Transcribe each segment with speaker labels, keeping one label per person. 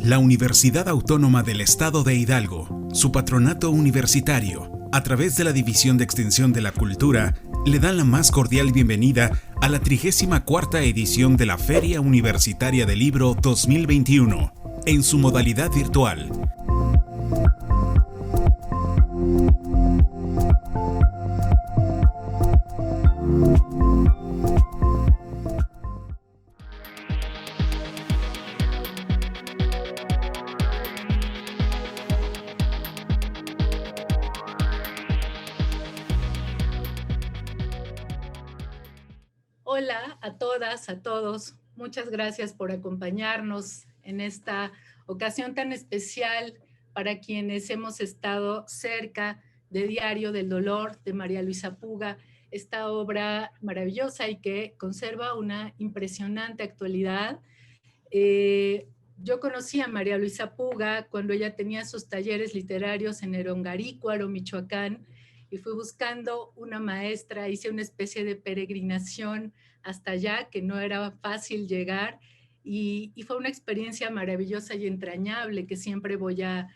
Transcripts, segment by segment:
Speaker 1: La Universidad Autónoma del Estado de Hidalgo, su patronato universitario, a través de la División de Extensión de la Cultura, le dan la más cordial bienvenida a la 34ª edición de la Feria Universitaria del Libro 2021, en su modalidad virtual.
Speaker 2: Hola a todas, a todos. Muchas gracias por acompañarnos en esta ocasión tan especial para quienes hemos estado cerca de Diario del Dolor de María Luisa Puga, esta obra maravillosa y que conserva una impresionante actualidad. Yo conocí a María Luisa Puga cuando ella tenía sus talleres literarios en Erongarícuaro, Michoacán, y fui buscando una maestra, hice una especie de peregrinación hasta allá, que no era fácil llegar, y fue una experiencia maravillosa y entrañable que siempre voy a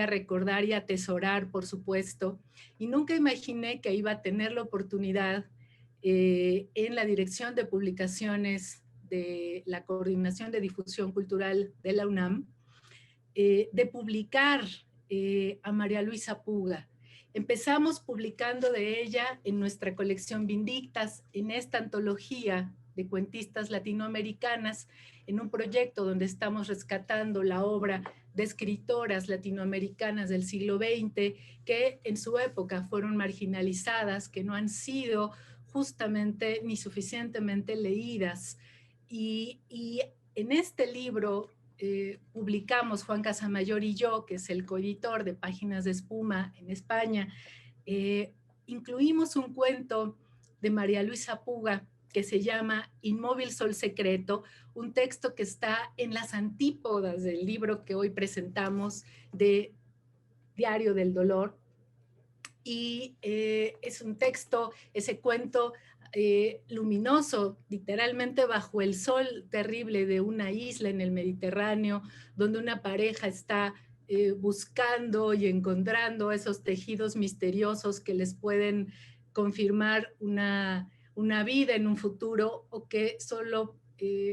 Speaker 2: recordar y atesorar, por supuesto. Y nunca imaginé que iba a tener la oportunidad en la Dirección de Publicaciones de la Coordinación de Difusión Cultural de la UNAM, de publicar a María Luisa Puga. Empezamos publicando de ella en nuestra colección Vindictas, en esta antología de cuentistas latinoamericanas, en un proyecto donde estamos rescatando la obra de escritoras latinoamericanas del siglo XX que en su época fueron marginalizadas, que no han sido justamente ni suficientemente leídas. Y en este libro publicamos Juan Casamayor y yo, que es el coeditor de Páginas de Espuma en España, incluimos un cuento de María Luisa Puga que se llama Inmóvil Sol Secreto, un texto que está en las antípodas del libro que hoy presentamos de Diario del Dolor. Y es un texto, ese cuento luminoso, literalmente bajo el sol terrible de una isla en el Mediterráneo, donde una pareja está buscando y encontrando esos tejidos misteriosos que les pueden confirmar una vida en un futuro, o que solo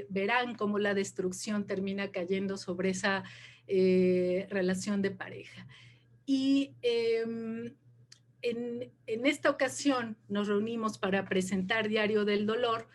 Speaker 2: verán cómo la destrucción termina cayendo sobre esa relación de pareja. Y en esta ocasión nos reunimos para presentar Diario del Dolor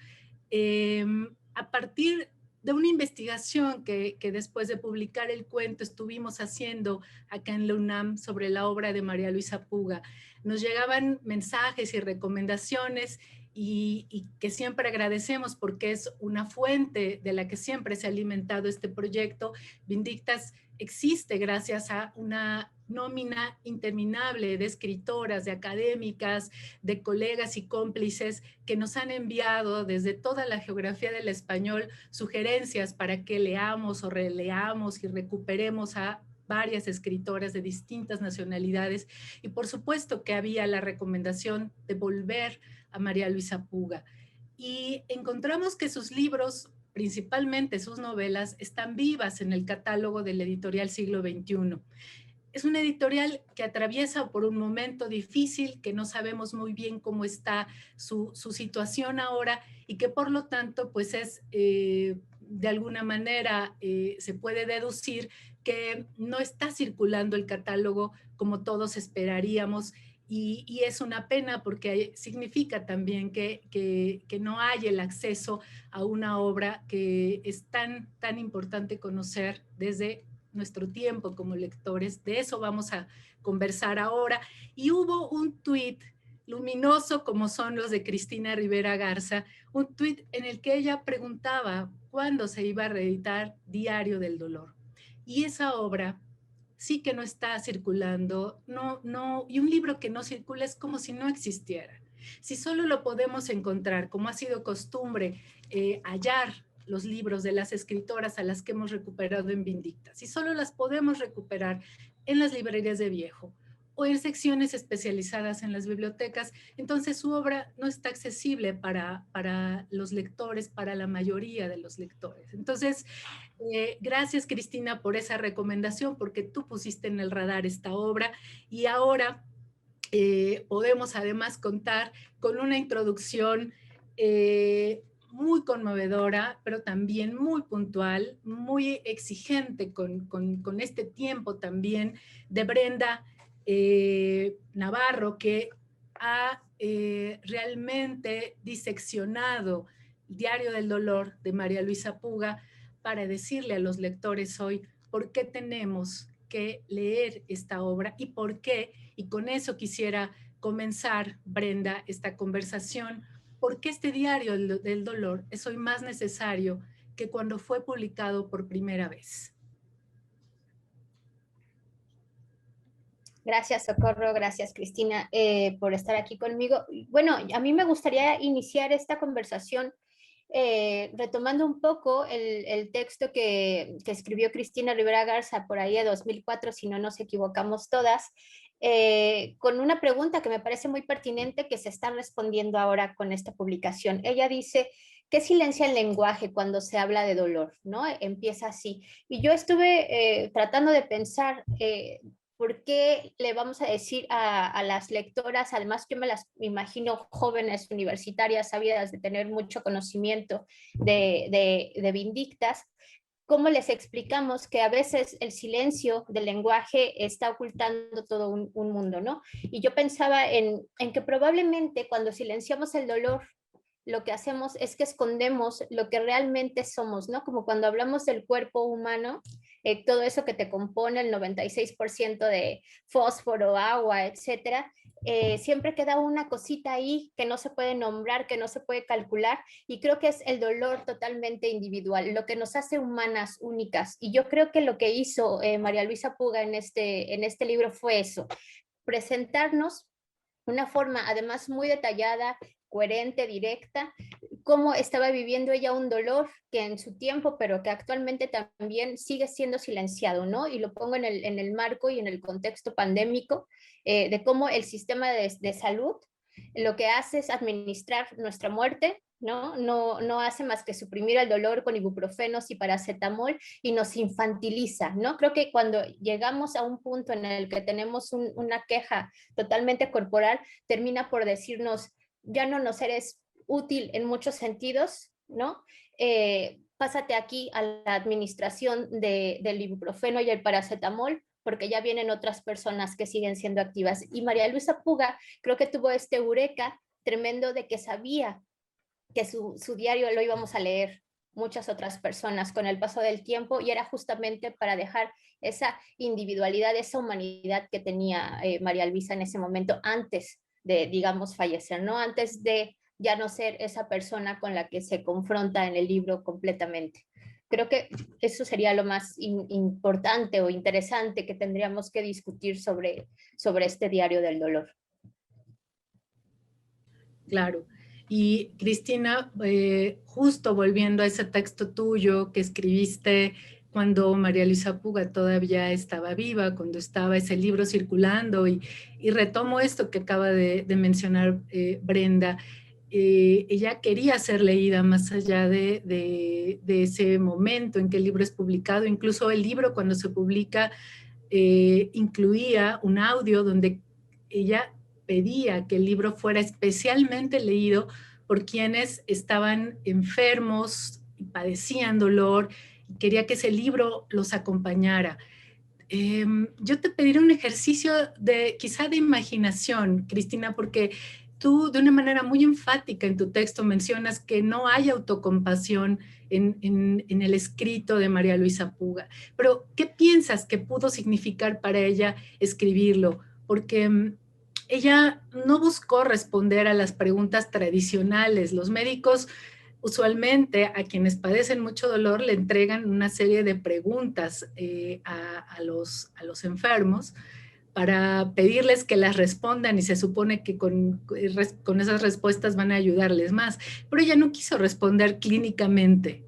Speaker 2: a partir de una investigación que después de publicar el cuento estuvimos haciendo acá en la UNAM sobre la obra de María Luisa Puga. Nos llegaban mensajes y recomendaciones y que siempre agradecemos porque es una fuente de la que siempre se ha alimentado este proyecto. Vindictas existe gracias a una nómina interminable de escritoras, de académicas, de colegas y cómplices que nos han enviado desde toda la geografía del español sugerencias para que leamos o releamos y recuperemos a varias escritoras de distintas nacionalidades. Y por supuesto que había la recomendación de volver a María Luisa Puga. Y encontramos que sus libros, principalmente sus novelas, están vivas en el catálogo del editorial Siglo XXI. Es una editorial que atraviesa por un momento difícil, que no sabemos muy bien cómo está su situación ahora y que por lo tanto pues es de alguna manera se puede deducir que no está circulando el catálogo como todos esperaríamos. Y es una pena porque significa también que no hay el acceso a una obra que es tan importante conocer desde nuestro tiempo como lectores. De eso vamos a conversar ahora. Y hubo un tuit luminoso, como son los de Cristina Rivera Garza, un tuit en el que ella preguntaba cuándo se iba a reeditar Diario del Dolor. Y esa obra sí que no está circulando, y un libro que no circula es como si no existiera. Si solo lo podemos encontrar, como ha sido costumbre, hallar los libros de las escritoras a las que hemos recuperado en Vindictas, y solo las podemos recuperar en las librerías de viejo o en secciones especializadas en las bibliotecas, entonces su obra no está accesible para los lectores, para la mayoría de los lectores. Entonces, Gracias, Cristina, por esa recomendación, porque tú pusiste en el radar esta obra y ahora podemos además contar con una introducción muy conmovedora, pero también muy puntual, muy exigente con este tiempo también de Brenda Navarro, que ha realmente diseccionado el Diario del Dolor de María Luisa Puga para decirle a los lectores hoy por qué tenemos que leer esta obra y por qué, y con eso quisiera comenzar, Brenda, esta conversación, por qué este diario del dolor es hoy más necesario que cuando fue publicado por primera vez.
Speaker 3: Gracias, Socorro, gracias, Cristina, por estar aquí conmigo. Bueno, a mí me gustaría iniciar esta conversación retomando un poco el texto que escribió Cristina Rivera Garza por ahí de 2004, si no nos equivocamos todas, con una pregunta que me parece muy pertinente que se está respondiendo ahora con esta publicación. Ella dice, ¿qué silencia el lenguaje cuando se habla de dolor? ¿No? Empieza así. Y yo estuve tratando de pensar ¿por qué le vamos a decir a las lectoras? Además, yo me las imagino jóvenes universitarias, sabidas de tener mucho conocimiento de Vindictas. ¿Cómo les explicamos que a veces el silencio del lenguaje está ocultando todo un mundo, ¿no? Y yo pensaba en que probablemente cuando silenciamos el dolor, lo que hacemos es que escondemos lo que realmente somos, ¿no? Como cuando hablamos del cuerpo humano, todo eso que te compone, el 96% de fósforo, agua, etcétera, siempre queda una cosita ahí que no se puede nombrar, que no se puede calcular, y creo que es el dolor totalmente individual, lo que nos hace humanas, únicas. Y yo creo que lo que hizo María Luisa Puga en este libro fue eso, presentarnos una forma además muy detallada, coherente, directa, cómo estaba viviendo ella un dolor que en su tiempo, pero que actualmente también sigue siendo silenciado, ¿no? Y lo pongo en el marco y en el contexto pandémico de cómo el sistema de salud lo que hace es administrar nuestra muerte, ¿no? No hace más que suprimir el dolor con ibuprofenos y paracetamol y nos infantiliza, ¿no? Creo que cuando llegamos a un punto en el que tenemos una queja totalmente corporal, termina por decirnos, ya no nos eres útil en muchos sentidos, ¿no? Pásate aquí a la administración del ibuprofeno y el paracetamol, porque ya vienen otras personas que siguen siendo activas. Y María Luisa Puga creo que tuvo este eureka tremendo de que sabía que su diario lo íbamos a leer muchas otras personas con el paso del tiempo y era justamente para dejar esa individualidad, esa humanidad que tenía María Luisa en ese momento antes de, digamos, fallecer, ¿no? Antes de ya no ser esa persona con la que se confronta en el libro completamente. Creo que eso sería lo más importante o interesante que tendríamos que discutir sobre este diario del dolor.
Speaker 2: Claro. Y Cristina, justo volviendo a ese texto tuyo que escribiste cuando María Luisa Puga todavía estaba viva, cuando estaba ese libro circulando, y retomo esto que acaba de mencionar Brenda, ella quería ser leída más allá de ese momento en que el libro es publicado. Incluso el libro cuando se publica incluía un audio donde ella pedía que el libro fuera especialmente leído por quienes estaban enfermos y padecían dolor, y quería que ese libro los acompañara. Yo te pediré un ejercicio quizá de imaginación, Cristina, porque tú de una manera muy enfática en tu texto mencionas que no hay autocompasión en el escrito de María Luisa Puga. Pero, ¿qué piensas que pudo significar para ella escribirlo? Porque ella no buscó responder a las preguntas tradicionales. Los médicos usualmente a quienes padecen mucho dolor le entregan una serie de preguntas a los enfermos para pedirles que las respondan y se supone que con esas respuestas van a ayudarles más. Pero ella no quiso responder clínicamente.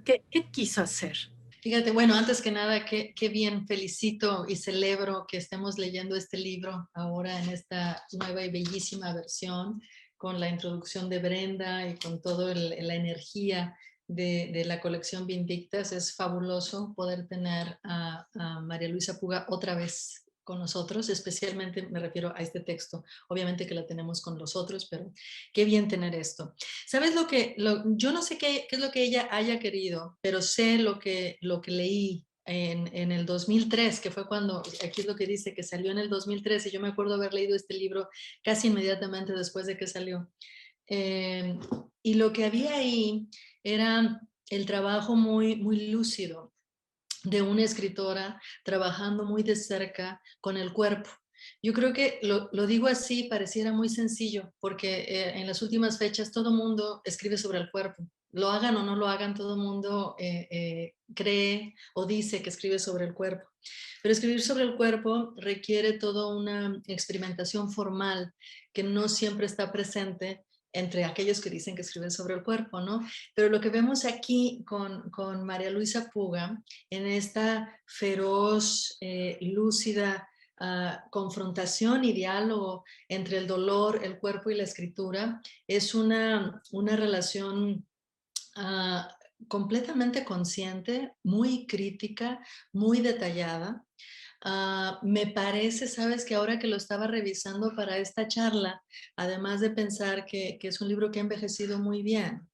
Speaker 2: ¿Qué quiso hacer?
Speaker 4: Fíjate, bueno, antes que nada, qué bien, felicito y celebro que estemos leyendo este libro ahora en esta nueva y bellísima versión, con la introducción de Brenda y con toda la energía de la colección Vindictas. Es fabuloso poder tener a María Luisa Puga otra vez con nosotros, especialmente me refiero a este texto. Obviamente que la tenemos con los otros, pero qué bien tener esto. ¿Sabes yo no sé qué es lo que ella haya querido, pero sé lo que leí en el 2003, que fue cuando, aquí es lo que dice, que salió en el 2013, y yo me acuerdo haber leído este libro casi inmediatamente después de que salió. Y lo que había ahí era el trabajo muy, muy lúcido de una escritora trabajando muy de cerca con el cuerpo. Yo creo que lo digo así, pareciera muy sencillo, porque en las últimas fechas todo mundo escribe sobre el cuerpo. Lo hagan o no lo hagan, todo mundo cree o dice que escribe sobre el cuerpo. Pero escribir sobre el cuerpo requiere toda una experimentación formal que no siempre está presente entre aquellos que dicen que escriben sobre el cuerpo, ¿no? Pero lo que vemos aquí con María Luisa Puga, en esta feroz, lúcida confrontación y diálogo entre el dolor, el cuerpo y la escritura, es una relación completamente consciente, muy crítica, muy detallada. Me parece, sabes, que ahora que lo estaba revisando para esta charla, además de pensar que es un libro que ha envejecido muy bien,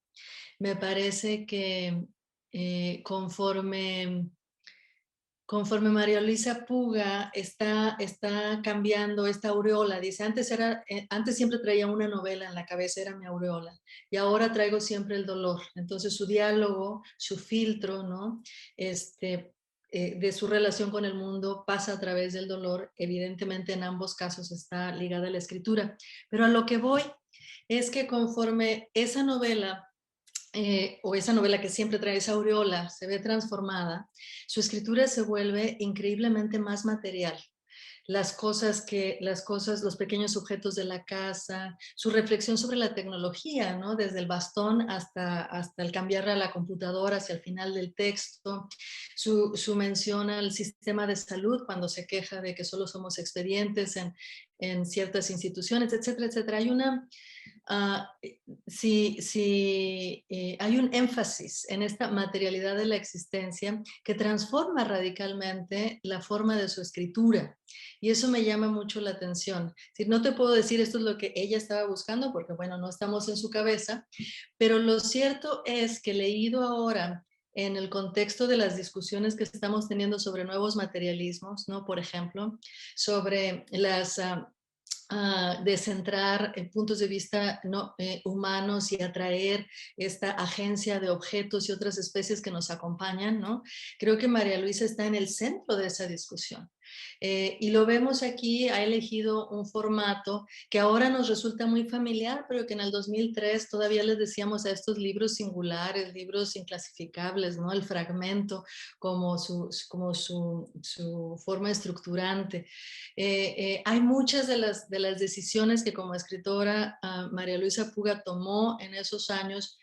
Speaker 4: me parece que conforme María Luisa Puga está cambiando esta aureola, dice, antes siempre traía una novela en la cabeza, era mi aureola, y ahora traigo siempre el dolor. Entonces su diálogo, su filtro, ¿no? De su relación con el mundo pasa a través del dolor. Evidentemente en ambos casos está ligada a la escritura. Pero a lo que voy es que conforme esa novela o esa novela que siempre trae esa aureola se ve transformada, su escritura se vuelve increíblemente más material. Los pequeños objetos de la casa, su reflexión sobre la tecnología, ¿no? Desde el bastón hasta el cambiarla a la computadora hacia el final del texto, su mención al sistema de salud cuando se queja de que solo somos expedientes en ciertas instituciones, etcétera, etcétera. Hay un énfasis en esta materialidad de la existencia que transforma radicalmente la forma de su escritura. Y eso me llama mucho la atención. No te puedo decir esto es lo que ella estaba buscando, porque bueno, no estamos en su cabeza, pero lo cierto es que leído ahora en el contexto de las discusiones que estamos teniendo sobre nuevos materialismos, ¿no? Por ejemplo, sobre de centrar puntos de vista no, humanos y atraer esta agencia de objetos y otras especies que nos acompañan, ¿no? Creo que María Luisa está en el centro de esa discusión. Y lo vemos aquí, ha elegido un formato que ahora nos resulta muy familiar, pero que en el 2003 todavía les decíamos a estos libros singulares, libros inclasificables, ¿no? El fragmento como su forma estructurante. Hay muchas de las decisiones que como escritora María Luisa Puga tomó en esos años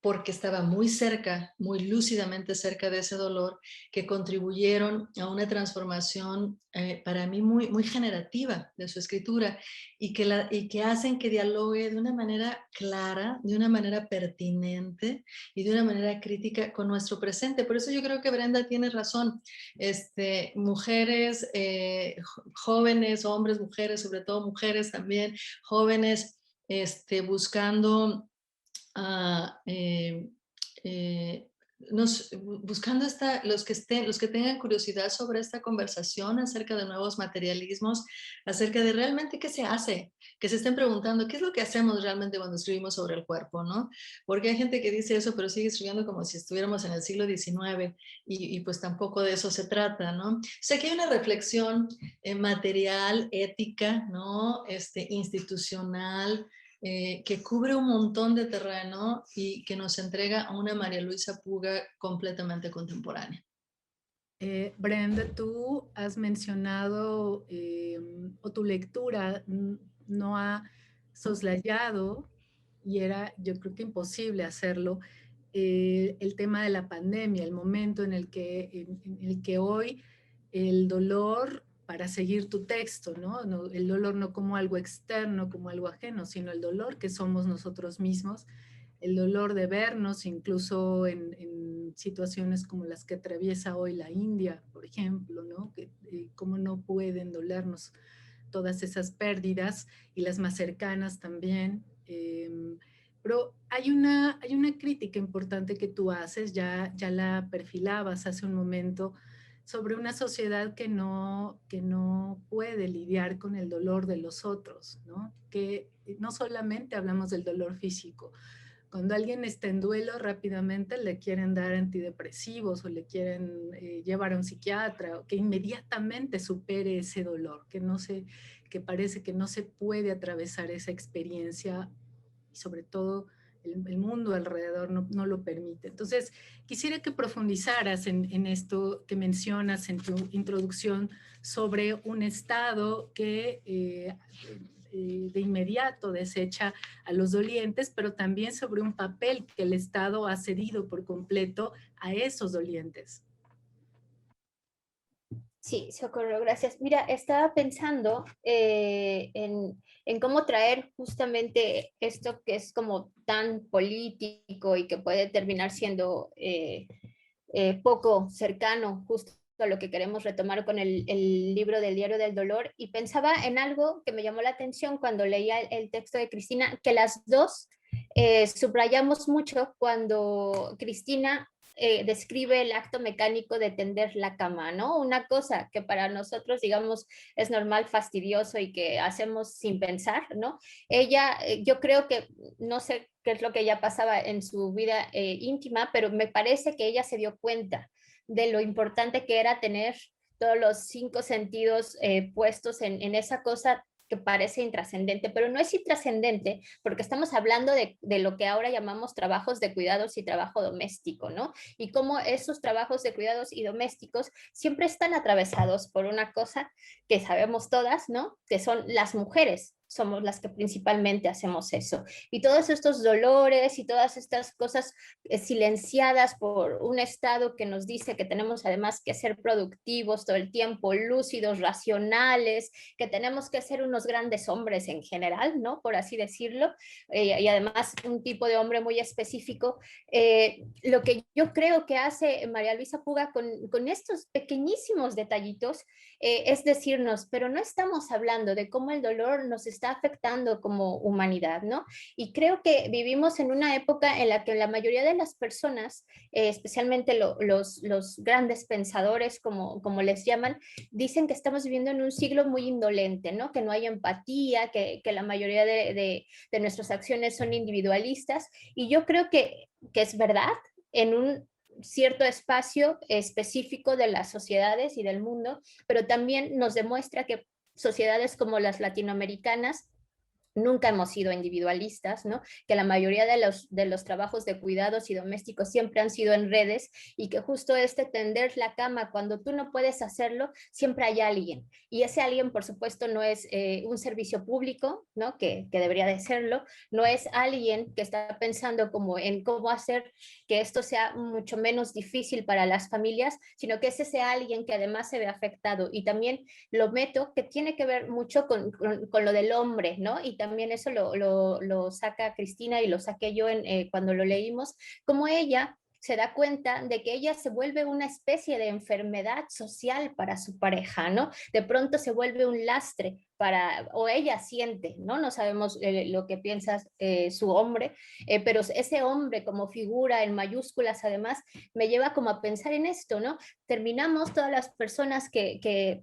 Speaker 4: porque estaba muy cerca, muy lúcidamente cerca de ese dolor, que contribuyeron a una transformación para mí muy, muy generativa de su escritura y que hacen que dialogue de una manera clara, de una manera pertinente y de una manera crítica con nuestro presente. Por eso yo creo que Brenda tiene razón. Mujeres, jóvenes, hombres, mujeres, sobre todo mujeres también, jóvenes, buscando buscando los que tengan curiosidad sobre esta conversación acerca de nuevos materialismos, acerca de realmente qué se hace, que se estén preguntando qué es lo que hacemos realmente cuando escribimos sobre el cuerpo, ¿no? Porque hay gente que dice eso, pero sigue escribiendo como si estuviéramos en el siglo XIX y pues tampoco de eso se trata, ¿no? O sea que hay una reflexión material, ética, ¿no? Institucional, que cubre un montón de terreno y que nos entrega a una María Luisa Puga completamente contemporánea.
Speaker 2: Brenda, tú has mencionado, o tu lectura no ha soslayado, y era yo creo que imposible hacerlo, el tema de la pandemia, el momento en el que hoy el dolor, para seguir tu texto, ¿no? El dolor no como algo externo, como algo ajeno, sino el dolor que somos nosotros mismos, el dolor de vernos, incluso en situaciones como las que atraviesa hoy la India, por ejemplo, ¿no? Cómo no pueden dolernos todas esas pérdidas, y las más cercanas también. Pero hay una crítica importante que tú haces, ya la perfilabas hace un momento, sobre una sociedad que no puede lidiar con el dolor de los otros, ¿no? Que no solamente hablamos del dolor físico. Cuando alguien está en duelo, rápidamente le quieren dar antidepresivos o le quieren llevar a un psiquiatra, o que inmediatamente supere ese dolor, que parece que no se puede atravesar esa experiencia, y sobre todo el mundo alrededor no lo permite. Entonces, quisiera que profundizaras en esto que mencionas en tu introducción sobre un Estado que de inmediato desecha a los dolientes, pero también sobre un papel que el Estado ha cedido por completo a esos dolientes.
Speaker 3: Sí, Socorro, gracias. Mira, estaba pensando en cómo traer justamente esto que es como tan político y que puede terminar siendo poco cercano justo a lo que queremos retomar con el libro del Diario del Dolor, y pensaba en algo que me llamó la atención cuando leía el texto de Cristina, que las dos subrayamos mucho cuando Cristina describe el acto mecánico de tender la cama, ¿no? Una cosa que para nosotros, digamos, es normal, fastidioso y que hacemos sin pensar, ¿no? Ella, yo creo que, no sé qué es lo que ella pasaba en su vida íntima, pero me parece que ella se dio cuenta de lo importante que era tener todos los 5 sentidos puestos en esa cosa que parece intrascendente, pero no es intrascendente porque estamos hablando de lo que ahora llamamos trabajos de cuidados y trabajo doméstico, ¿no? Y cómo esos trabajos de cuidados y domésticos siempre están atravesados por una cosa que sabemos todas, ¿no? Que son las mujeres. Somos las que principalmente hacemos eso. Y todos estos dolores y todas estas cosas silenciadas por un Estado que nos dice que tenemos además que ser productivos todo el tiempo, lúcidos, racionales, que tenemos que ser unos grandes hombres en general, ¿no? Por así decirlo, y además un tipo de hombre muy específico. Lo que yo creo que hace María Luisa Puga con estos pequeñísimos detallitos es decirnos, pero no estamos hablando de cómo el dolor nos está afectando como humanidad, ¿no? Y creo que vivimos en una época en la que la mayoría de las personas, especialmente los grandes pensadores, como les llaman, dicen que estamos viviendo en un siglo muy indolente, ¿no? Que no hay empatía, que la mayoría de nuestras acciones son individualistas. Y yo creo que es verdad en un cierto espacio específico de las sociedades y del mundo, pero también nos demuestra que sociedades como las latinoamericanas nunca hemos sido individualistas, ¿no? Que la mayoría de los trabajos de cuidados y domésticos siempre han sido en redes, y que justo este tender la cama cuando tú no puedes hacerlo, siempre hay alguien. Y ese alguien, por supuesto, no es un servicio público, ¿no? Que debería de serlo, no es alguien que está pensando como en cómo hacer que esto sea mucho menos difícil para las familias, sino que es ese alguien que además se ve afectado. Y también lo meto que tiene que ver mucho con lo del hombre, ¿no? Y también eso lo saca Cristina y lo saqué yo cuando lo leímos, como ella se da cuenta de que ella se vuelve una especie de enfermedad social para su pareja, ¿no? De pronto se vuelve un lastre para, o ella siente, ¿no? No sabemos lo que piensa su hombre, pero ese hombre como figura en mayúsculas además me lleva como a pensar en esto, ¿no? Terminamos todas las personas que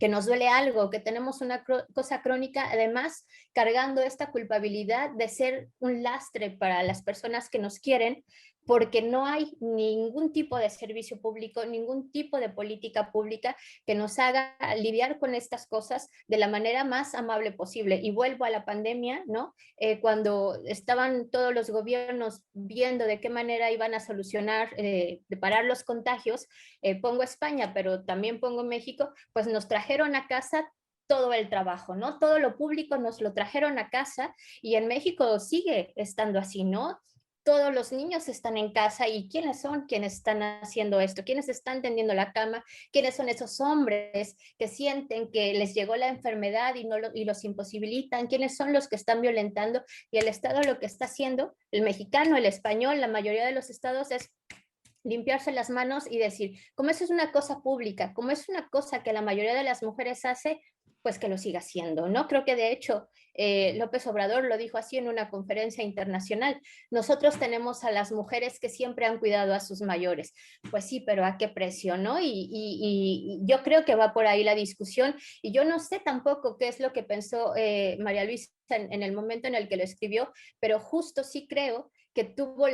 Speaker 3: nos duele algo, que tenemos una cosa crónica, además cargando esta culpabilidad de ser un lastre para las personas que nos quieren, porque no hay ningún tipo de servicio público, ningún tipo de política pública que nos haga lidiar con estas cosas de la manera más amable posible. Y vuelvo a la pandemia, ¿no? Cuando estaban todos los gobiernos viendo de qué manera iban a solucionar, de parar los contagios, pongo España, pero también pongo México, pues nos trajeron a casa todo el trabajo, ¿no? Todo lo público nos lo trajeron a casa, y en México sigue estando así, ¿no? todos los niños están en casa y quiénes son quienes están haciendo esto, quiénes están tendiendo la cama, quiénes son esos hombres que sienten que les llegó la enfermedad y los imposibilitan, quiénes son los que están violentando, y el Estado lo que está haciendo, el mexicano, el español, la mayoría de los estados es limpiarse las manos y decir, como eso es una cosa pública, como es una cosa que la mayoría de las mujeres hace, pues que lo siga haciendo, ¿no? Creo que de hecho López Obrador lo dijo así en una conferencia internacional. Nosotros tenemos a las mujeres que siempre han cuidado a sus mayores. Pues sí, pero ¿a qué precio, no? Y yo creo que va por ahí la discusión. Y yo no sé tampoco qué es lo que pensó María Luisa en el momento en el que lo escribió, pero justo sí creo que tuvo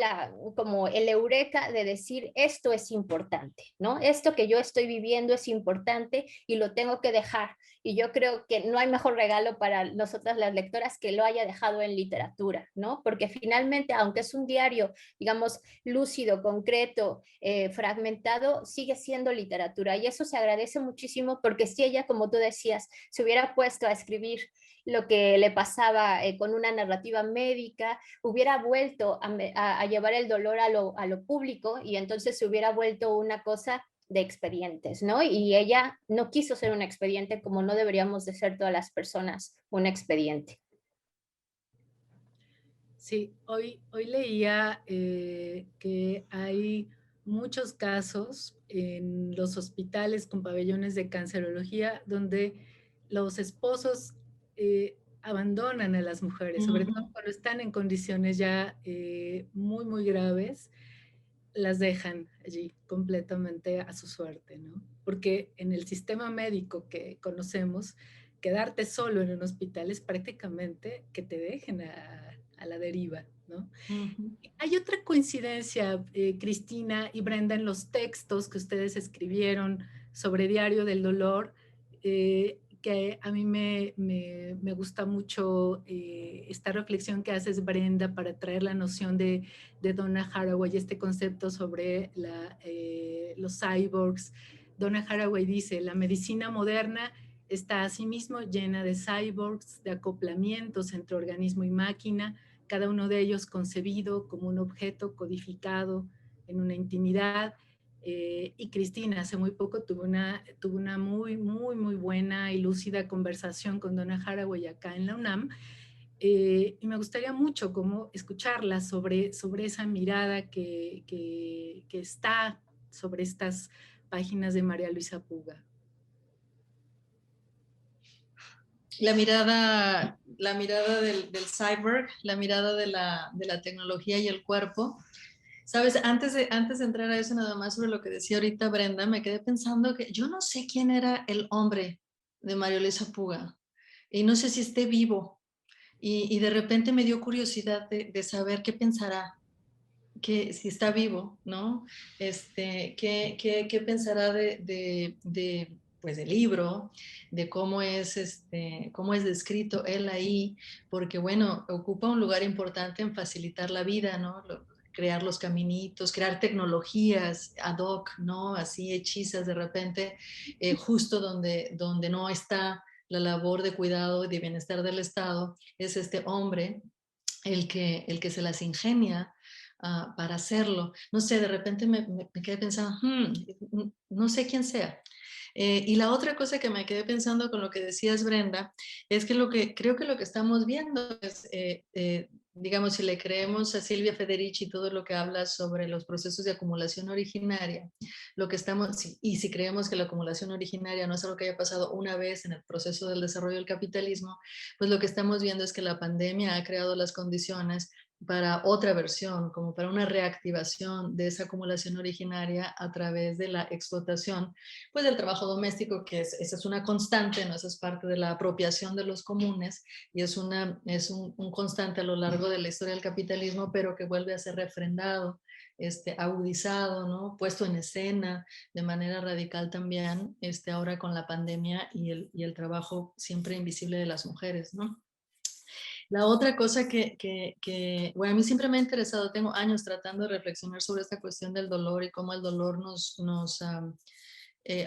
Speaker 3: como el eureka de decir, esto es importante, ¿no? Esto que yo estoy viviendo es importante y lo tengo que dejar. Y yo creo que no hay mejor regalo para nosotras las lectoras que lo haya dejado en literatura, ¿no? Porque finalmente, aunque es un diario, digamos, lúcido, concreto, fragmentado, sigue siendo literatura. Y eso se agradece muchísimo, porque si ella, como tú decías, se hubiera puesto a escribir lo que le pasaba con una narrativa médica, hubiera vuelto a llevar el dolor a lo público, y entonces se hubiera vuelto una cosa de expedientes, ¿no? Y ella no quiso ser un expediente, como no deberíamos de ser todas las personas un expediente.
Speaker 2: Sí, hoy leía que hay muchos casos en los hospitales con pabellones de cancerología donde los esposos abandonan a las mujeres, sobre todo cuando están en condiciones ya muy, muy graves, las dejan allí completamente a su suerte, ¿no? Porque en el sistema médico que conocemos, quedarte solo en un hospital es prácticamente que te dejen a la deriva, ¿no? Hay otra coincidencia, Cristina y Brenda, en los textos que ustedes escribieron sobre Diario del Dolor, que a mí me gusta mucho esta reflexión que haces, Brenda, para traer la noción de Donna Haraway, este concepto sobre los cyborgs. Donna Haraway dice, la medicina moderna está asimismo llena de cyborgs, de acoplamientos entre organismo y máquina, cada uno de ellos concebido como un objeto codificado en una intimidad. Y Cristina hace muy poco tuvo una muy, muy, muy buena y lúcida conversación con Donna Haraway acá en la UNAM, y me gustaría mucho como escucharla sobre esa mirada que está sobre estas páginas de María Luisa Puga.
Speaker 4: La mirada del cyborg, la mirada de la tecnología y el cuerpo. Sabes, antes de entrar a eso, nada más sobre lo que decía ahorita Brenda, me quedé pensando que yo no sé quién era el hombre de María Luisa Puga, y no sé si esté vivo, y de repente me dio curiosidad de saber qué pensará, que si está vivo, ¿no? ¿Qué pensará pues del libro, de cómo es descrito él ahí, porque bueno, ocupa un lugar importante en facilitar la vida, ¿no? Crear los caminitos, crear tecnologías ad hoc, ¿no? Así hechizas de repente, justo donde no está la labor de cuidado y de bienestar del Estado, es este hombre el que se las ingenia para hacerlo. No sé, de repente me quedé pensando, no sé quién sea. Y la otra cosa que me quedé pensando con lo que decías, Brenda, es que creo que lo que estamos viendo es, digamos, si le creemos a Silvia Federici todo lo que habla sobre los procesos de acumulación originaria, y si creemos que la acumulación originaria no es algo que haya pasado una vez en el proceso del desarrollo del capitalismo, pues lo que estamos viendo es que la pandemia ha creado las condiciones para otra versión, como para una reactivación de esa acumulación originaria a través de la explotación, pues del trabajo doméstico, que esa es una constante, ¿no? Esa es parte de la apropiación de los comunes y es un constante a lo largo de la historia del capitalismo, pero que vuelve a ser refrendado, agudizado, ¿no? Puesto en escena de manera radical también, ahora con la pandemia y el trabajo siempre invisible de las mujeres, ¿no? La otra cosa bueno, a mí siempre me ha interesado, tengo años tratando de reflexionar sobre esta cuestión del dolor y cómo el dolor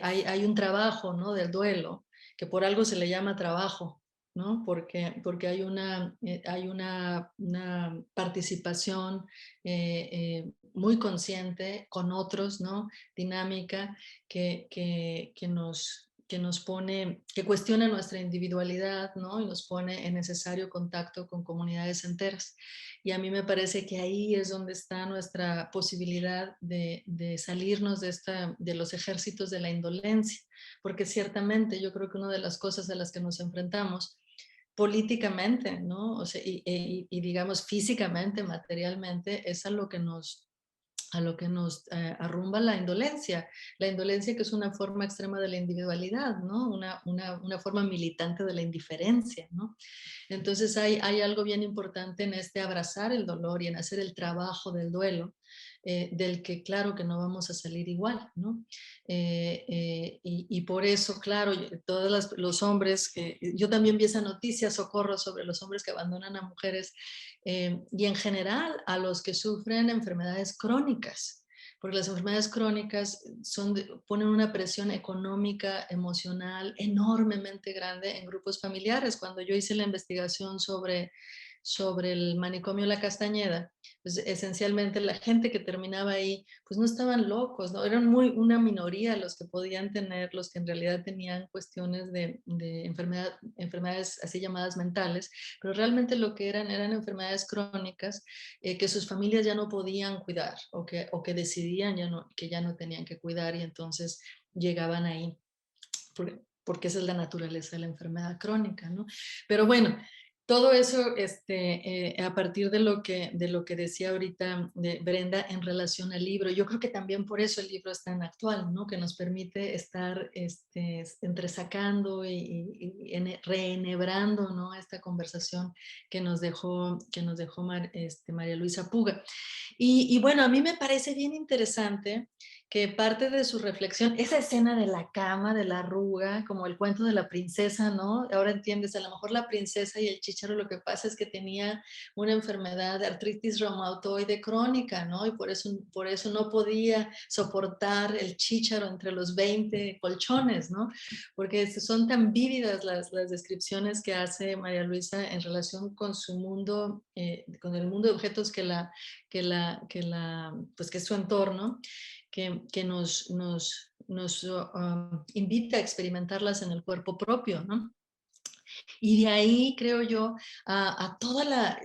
Speaker 4: hay un trabajo, ¿no? Del duelo, que por algo se le llama trabajo, ¿no? Porque hay una participación muy consciente con otros, ¿no? Dinámica que nos pone, que cuestiona nuestra individualidad, ¿no? Y nos pone en necesario contacto con comunidades enteras. Y a mí me parece que ahí es donde está nuestra posibilidad de salirnos de los ejércitos de la indolencia, porque ciertamente yo creo que una de las cosas a las que nos enfrentamos políticamente, ¿no? O sea, y digamos físicamente, materialmente, es a lo que nos arrumba la indolencia que es una forma extrema de la individualidad, ¿no? Una forma militante de la indiferencia, ¿no? Entonces hay algo bien importante en este abrazar el dolor y en hacer el trabajo del duelo, del que claro que no vamos a salir igual, ¿no? Y por eso, claro, todos los hombres, yo también vi esa noticia, socorro, sobre los hombres que abandonan a mujeres y en general a los que sufren enfermedades crónicas, porque las enfermedades crónicas ponen una presión económica, emocional enormemente grande en grupos familiares. Cuando yo hice la investigación sobre el manicomio La Castañeda, pues esencialmente la gente que terminaba ahí, pues no estaban locos, ¿no? Eran una minoría los que podían tener, los que en realidad tenían cuestiones de enfermedades así llamadas mentales, pero realmente lo que eran enfermedades crónicas que sus familias ya no podían cuidar o que decidían que ya no tenían que cuidar y entonces llegaban ahí, porque esa es la naturaleza de la enfermedad crónica, ¿no? Pero bueno, todo eso a partir de lo que decía ahorita de Brenda en relación al libro, yo creo que también por eso el libro es tan actual, ¿no? Que nos permite estar entresacando y reenhebrando, ¿no? Esta conversación que nos dejó María Luisa Puga. Y bueno, a mí me parece bien interesante que parte de su reflexión, esa escena de la cama, de la arruga, como el cuento de la princesa, ¿no? Ahora entiendes, a lo mejor la princesa y el chícharo lo que pasa es que tenía una enfermedad de artritis reumatoide crónica, ¿no? Y por eso no podía soportar el chícharo entre los 20 colchones, ¿no? Porque son tan vívidas las descripciones que hace María Luisa en relación con su mundo, con el mundo de objetos pues que es su entorno, que nos invita a experimentarlas en el cuerpo propio, ¿no? Y de ahí, creo yo, a toda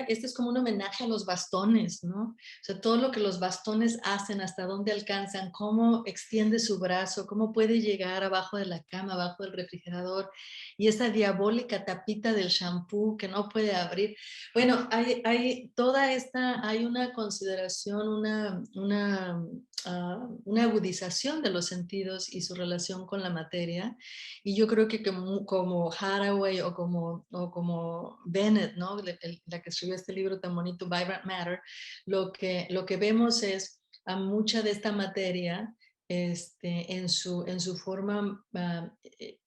Speaker 4: este es como un homenaje a los bastones, ¿no? O sea, todo lo que los bastones hacen, hasta dónde alcanzan, cómo extiende su brazo, cómo puede llegar abajo de la cama, abajo del refrigerador, y esa diabólica tapita del shampoo que no puede abrir. Bueno, hay una consideración, una agudización de los sentidos y su relación con la materia, y yo creo que como Haraway o como Bennett, ¿no? La que escribió este libro tan bonito, Vibrant Matter, lo que vemos es a mucha de esta materia en su forma,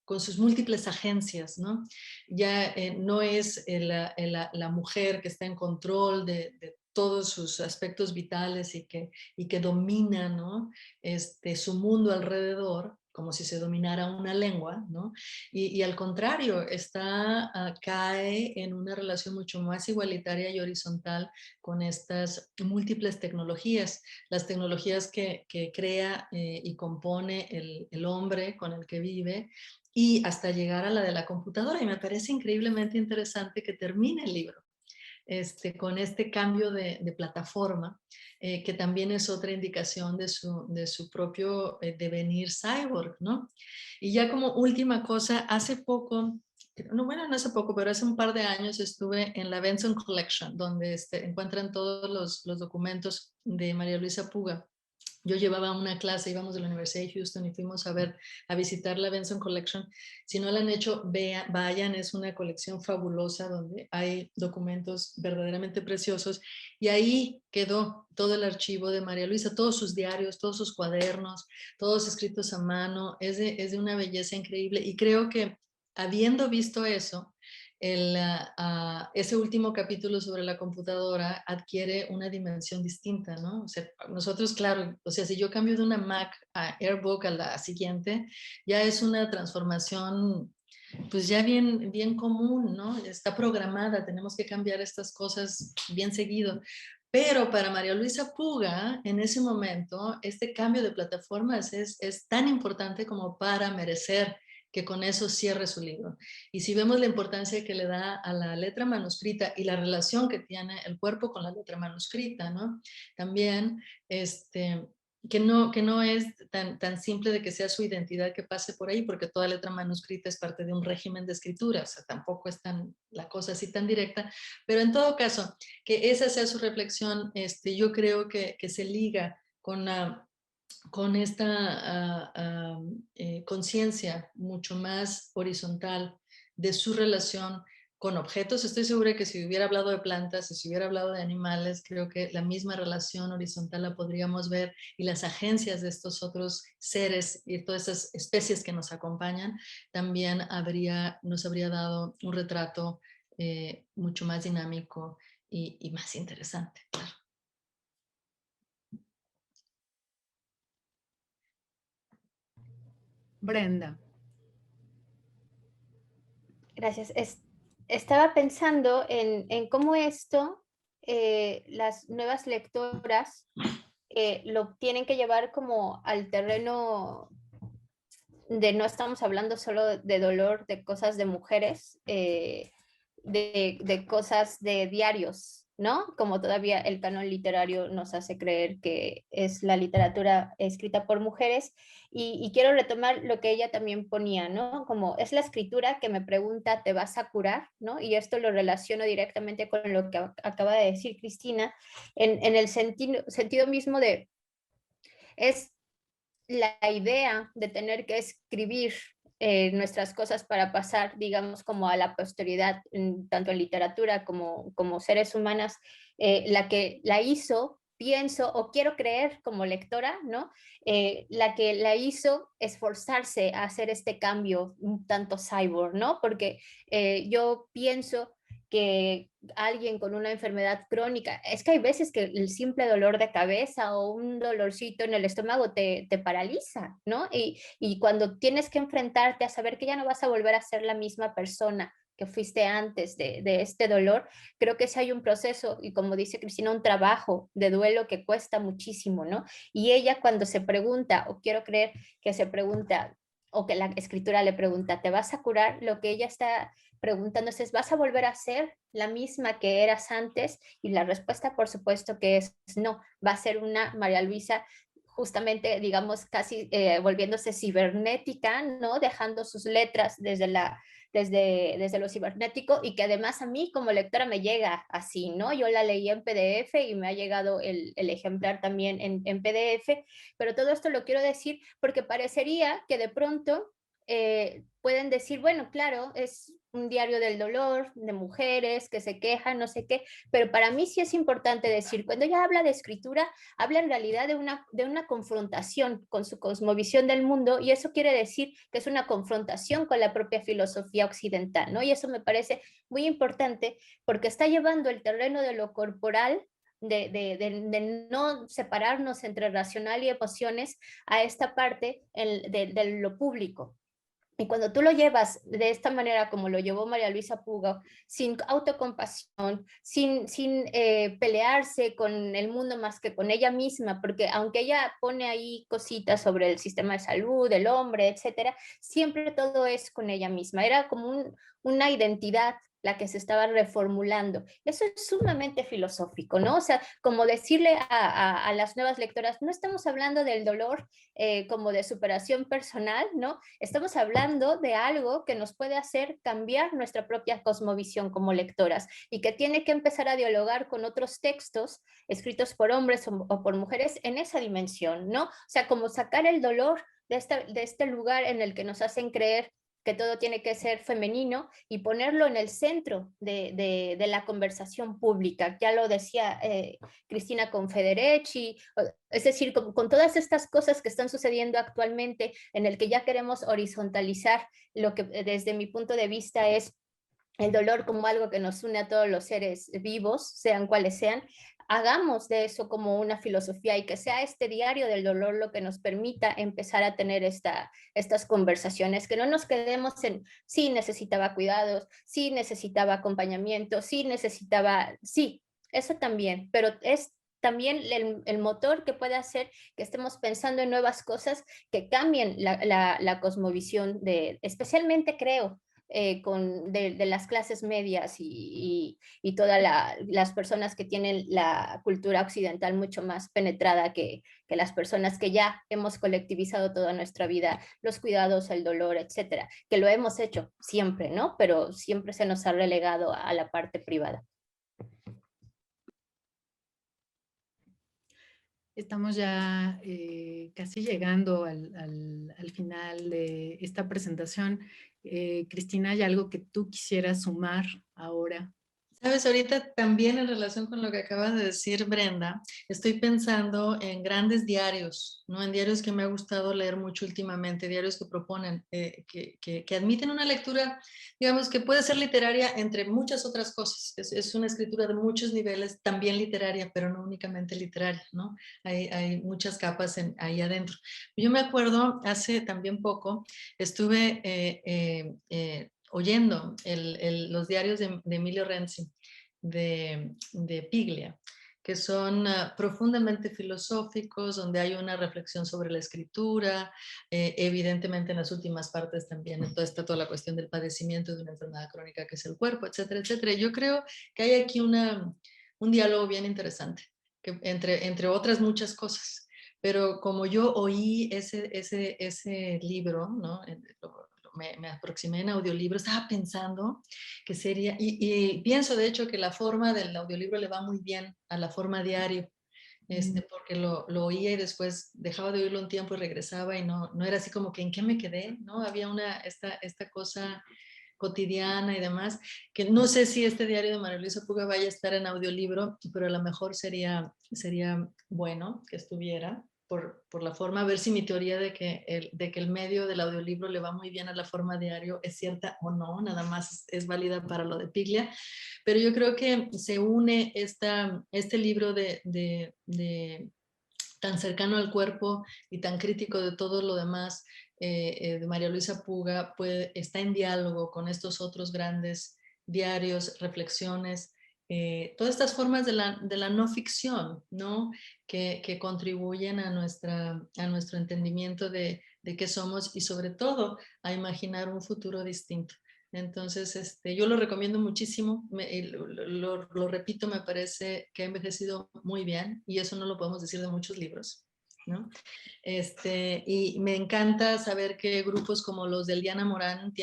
Speaker 4: con sus múltiples agencias, ¿no? Ya no es la mujer que está en control de todos sus aspectos vitales y que domina, ¿no? Su mundo alrededor, como si se dominara una lengua, ¿no? Y al contrario, cae en una relación mucho más igualitaria y horizontal con estas múltiples tecnologías, las tecnologías que crea y compone el hombre con el que vive, y hasta llegar a la de la computadora. Y me parece increíblemente interesante que termine el libro con este cambio de plataforma, que también es otra indicación de su propio devenir cyborg, ¿no? Y ya como última cosa, hace poco, no hace poco, pero hace un par de años estuve en la Benson Collection, donde encuentran todos los documentos de María Luisa Puga. Yo llevaba una clase, íbamos de la Universidad de Houston y fuimos a visitar la Benson Collection. Si no la han hecho, vayan, es una colección fabulosa donde hay documentos verdaderamente preciosos. Y ahí quedó todo el archivo de María Luisa, todos sus diarios, todos sus cuadernos, todos escritos a mano. Es de una belleza increíble. Y creo que habiendo visto eso, ese último capítulo sobre la computadora adquiere una dimensión distinta, ¿no? O sea, nosotros, claro, o sea, si yo cambio de una Mac a AirBook a la siguiente, ya es una transformación pues ya bien, bien común, ¿no? Está programada, tenemos que cambiar estas cosas bien seguido. Pero para María Luisa Puga, en ese momento, este cambio de plataformas es tan importante como para merecer que con eso cierre su libro. Y si vemos la importancia que le da a la letra manuscrita y la relación que tiene el cuerpo con la letra manuscrita, ¿no? También, que no es tan simple de que sea su identidad que pase por ahí, porque toda letra manuscrita es parte de un régimen de escritura, o sea, tampoco es la cosa así tan directa, pero en todo caso, que esa sea su reflexión, yo creo que se liga con esta conciencia mucho más horizontal de su relación con objetos. Estoy segura que si hubiera hablado de plantas, si hubiera hablado de animales, creo que la misma relación horizontal la podríamos ver, y las agencias de estos otros seres y todas esas especies que nos acompañan también nos habría dado un retrato mucho más dinámico y más interesante, claro.
Speaker 2: Brenda.
Speaker 3: Gracias. Estaba pensando en cómo esto, las nuevas lectoras lo tienen que llevar como al terreno de no estamos hablando solo de dolor, de cosas de mujeres, de cosas de diarios, ¿no? Como todavía el canon literario nos hace creer que es la literatura escrita por mujeres. Y quiero retomar lo que ella también ponía, ¿no? Como es la escritura que me pregunta, ¿te vas a curar? ¿No? Y esto lo relaciono directamente con lo que acaba de decir Cristina, en el sentido mismo de, es la idea de tener que escribir nuestras cosas para pasar, digamos, como a la posteridad, tanto en literatura como seres humanas, la que la hizo, pienso o quiero creer como lectora, ¿no? La que la hizo esforzarse a hacer este cambio un tanto cyborg, ¿no? Porque yo pienso que alguien con una enfermedad crónica, es que hay veces que el simple dolor de cabeza o un dolorcito en el estómago te paraliza, ¿no? Y cuando tienes que enfrentarte a saber que ya no vas a volver a ser la misma persona que fuiste antes de este dolor, creo que sí hay un proceso y, como dice Cristina, un trabajo de duelo que cuesta muchísimo, ¿no? Y ella, cuando se pregunta, o quiero creer que se pregunta, o que la escritura le pregunta, ¿te vas a curar? Lo que ella está preguntándose es, ¿vas a volver a ser la misma que eras antes? Y la respuesta, por supuesto, que es no, va a ser una María Luisa justamente, digamos, casi volviéndose cibernética, ¿no? Dejando sus letras desde lo cibernético, y que además a mí como lectora me llega así, ¿no? Yo la leí en PDF y me ha llegado el ejemplar también en PDF, pero todo esto lo quiero decir porque parecería que de pronto pueden decir, bueno, claro, es un diario del dolor, de mujeres que se quejan, no sé qué, pero para mí sí es importante decir, cuando ella habla de escritura, habla en realidad de una confrontación con su cosmovisión del mundo, y eso quiere decir que es una confrontación con la propia filosofía occidental, ¿no? Y eso me parece muy importante porque está llevando el terreno de lo corporal, de no separarnos entre racional y emociones, a esta parte de lo público. Y cuando tú lo llevas de esta manera, como lo llevó María Luisa Puga, sin autocompasión, sin pelearse con el mundo más que con ella misma, porque aunque ella pone ahí cositas sobre el sistema de salud, el hombre, etcétera, siempre todo es con ella misma. Era como una identidad la que se estaba reformulando. Eso es sumamente filosófico, ¿no? O sea, como decirle a las nuevas lectoras, no estamos hablando del dolor como de superación personal, ¿no? Estamos hablando de algo que nos puede hacer cambiar nuestra propia cosmovisión como lectoras, y que tiene que empezar a dialogar con otros textos escritos por hombres o por mujeres en esa dimensión, ¿no? O sea, como sacar el dolor de este lugar en el que nos hacen creer que todo tiene que ser femenino, y ponerlo en el centro de la conversación pública. Ya lo decía Cristina con Federici, es decir, con todas estas cosas que están sucediendo actualmente, en el que ya queremos horizontalizar lo que desde mi punto de vista es el dolor como algo que nos une a todos los seres vivos, sean cuales sean. hagamos de eso como una filosofía y que sea este diario del dolor lo que nos permita empezar a tener estas conversaciones, que no nos quedemos en sí necesitaba cuidados, sí necesitaba acompañamiento, sí necesitaba, sí, eso también, pero es también el motor que puede hacer que estemos pensando en nuevas cosas que cambien la cosmovisión especialmente creo, de las clases medias y todas las personas que tienen la cultura occidental mucho más penetrada que las personas que ya hemos colectivizado toda nuestra vida, los cuidados, el dolor, etcétera, que lo hemos hecho siempre, ¿no? Pero siempre se nos ha relegado a la parte privada.
Speaker 2: Estamos ya casi llegando al final de esta presentación. Cristina, ¿hay algo que tú quisieras sumar ahora?
Speaker 4: Sabes, ahorita también en relación con lo que acabas de decir, Brenda, estoy pensando en grandes diarios, ¿no? En diarios que me ha gustado leer mucho últimamente, diarios que proponen, que admiten una lectura, digamos, que puede ser literaria entre muchas otras cosas. Es una escritura de muchos niveles, también literaria, pero no únicamente literaria, ¿no? Hay muchas capas ahí adentro. Yo me acuerdo, hace también poco, estuve oyendo los diarios de Emilio Renzi, de Piglia, que son profundamente filosóficos, donde hay una reflexión sobre la escritura, evidentemente en las últimas partes también, entonces está toda la cuestión del padecimiento de una enfermedad crónica que es el cuerpo, etcétera, etcétera. Yo creo que hay aquí un diálogo bien interesante, que entre otras muchas cosas. Pero como yo oí ese libro, ¿no? Me aproximé en audiolibro, estaba pensando que sería, y pienso de hecho que la forma del audiolibro le va muy bien a la forma diario, porque lo oía y después dejaba de oírlo un tiempo y regresaba y no era así como que en qué me quedé, ¿no? Había esta cosa cotidiana y demás, que no sé si este diario de María Luisa Puga vaya a estar en audiolibro, pero a lo mejor sería bueno que estuviera. Por la forma, a ver si mi teoría de que el medio del audiolibro le va muy bien a la forma diario es cierta o no, nada más es válida para lo de Piglia, pero yo creo que se une este libro tan cercano al cuerpo y tan crítico de todo lo demás de María Luisa Puga, está en diálogo con estos otros grandes diarios, reflexiones, todas estas formas de la no ficción, ¿no? Que contribuyen a nuestro entendimiento de qué somos y sobre todo a imaginar un futuro distinto. Entonces, yo lo recomiendo muchísimo, lo repito, me parece que ha envejecido muy bien y eso no lo podemos decir de muchos libros, ¿no? Y me encanta saber que grupos como los de Eliana Morán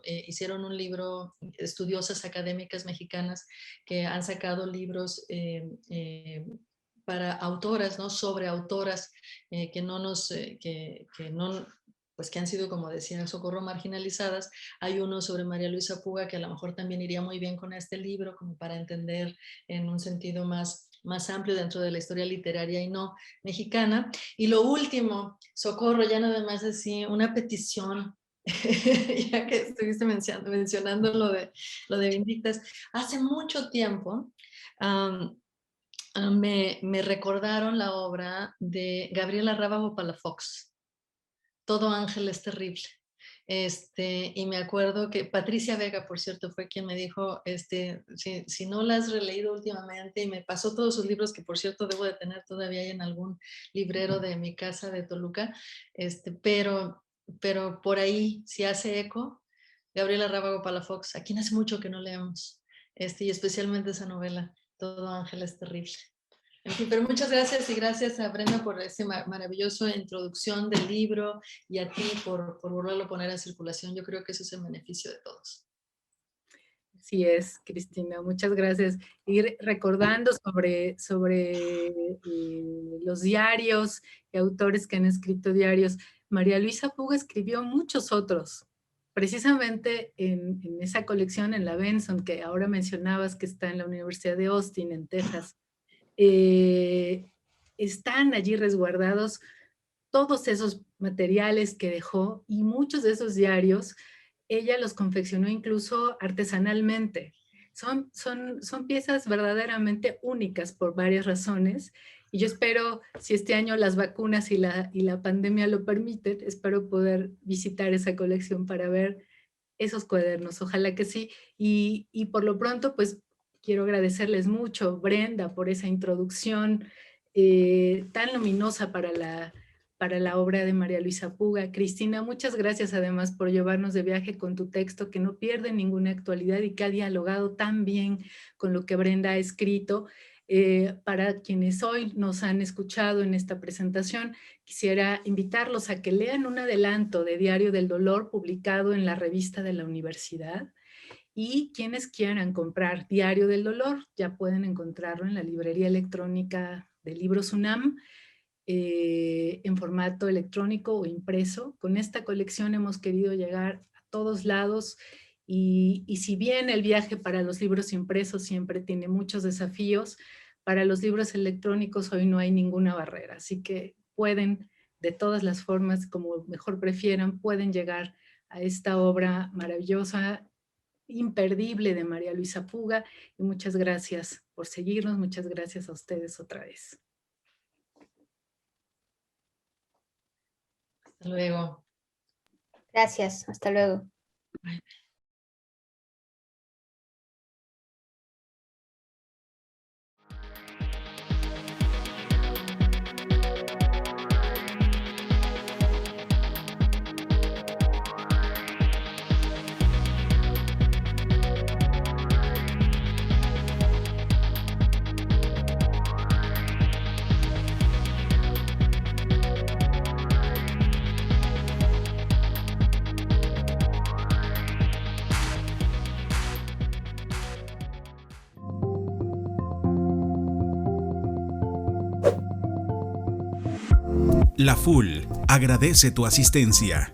Speaker 4: hicieron un libro, estudiosas académicas mexicanas que han sacado libros para autoras, ¿no? Sobre autoras que no pues que han sido, como decía Socorro, marginalizadas. Hay uno sobre María Luisa Puga que a lo mejor también iría muy bien con este libro, como para entender en un sentido más amplio dentro de la historia literaria y no mexicana. Y lo último, Socorro, ya nada más así, una petición, ya que estuviste mencionando lo de Vindictas. Hace mucho tiempo me recordaron la obra de Gabriela Rábago Palafox, Todo ángel es terrible. Y me acuerdo que Patricia Vega, por cierto, fue quien me dijo, si no la has releído últimamente, y me pasó todos sus libros, que por cierto debo de tener todavía ahí en algún librero de mi casa de Toluca, pero por ahí, si hace eco, Gabriela Rábago Palafox, a quien hace mucho que no leemos, y especialmente esa novela, Todo ángel es terrible. En fin, pero muchas gracias y gracias a Brenda por esa maravillosa introducción del libro y a ti por volverlo a poner en circulación. Yo creo que eso es el beneficio de todos.
Speaker 2: Así es, Cristina, muchas gracias. Ir recordando sobre los diarios y autores que han escrito diarios. María Luisa Puga escribió muchos otros, precisamente en esa colección, en la Benson, que ahora mencionabas que está en la Universidad de Austin, en Texas. Están allí resguardados todos esos materiales que dejó y muchos de esos diarios ella los confeccionó incluso artesanalmente. son piezas verdaderamente únicas por varias razones. Y yo espero, si este año las vacunas y la pandemia lo permiten, espero poder visitar esa colección para ver esos cuadernos. Ojalá que sí. Y por lo pronto, pues quiero agradecerles mucho, Brenda, por esa introducción tan luminosa para la obra de María Luisa Puga. Cristina, muchas gracias además por llevarnos de viaje con tu texto, que no pierde ninguna actualidad y que ha dialogado tan bien con lo que Brenda ha escrito. Para quienes hoy nos han escuchado en esta presentación, quisiera invitarlos a que lean un adelanto de Diario del Dolor publicado en la revista de la universidad, y quienes quieran comprar Diario del Dolor ya pueden encontrarlo en la librería electrónica de Libros UNAM, en formato electrónico o impreso. Con esta colección hemos querido llegar a todos lados y si bien el viaje para los libros impresos siempre tiene muchos desafíos, para los libros electrónicos hoy no hay ninguna barrera, así que pueden, de todas las formas, como mejor prefieran, pueden llegar a esta obra maravillosa, imperdible de María Luisa Puga. Y muchas gracias por seguirnos, muchas gracias a ustedes otra vez.
Speaker 4: Hasta luego.
Speaker 3: Gracias, hasta luego.
Speaker 4: Bye.
Speaker 1: La FUL agradece tu asistencia.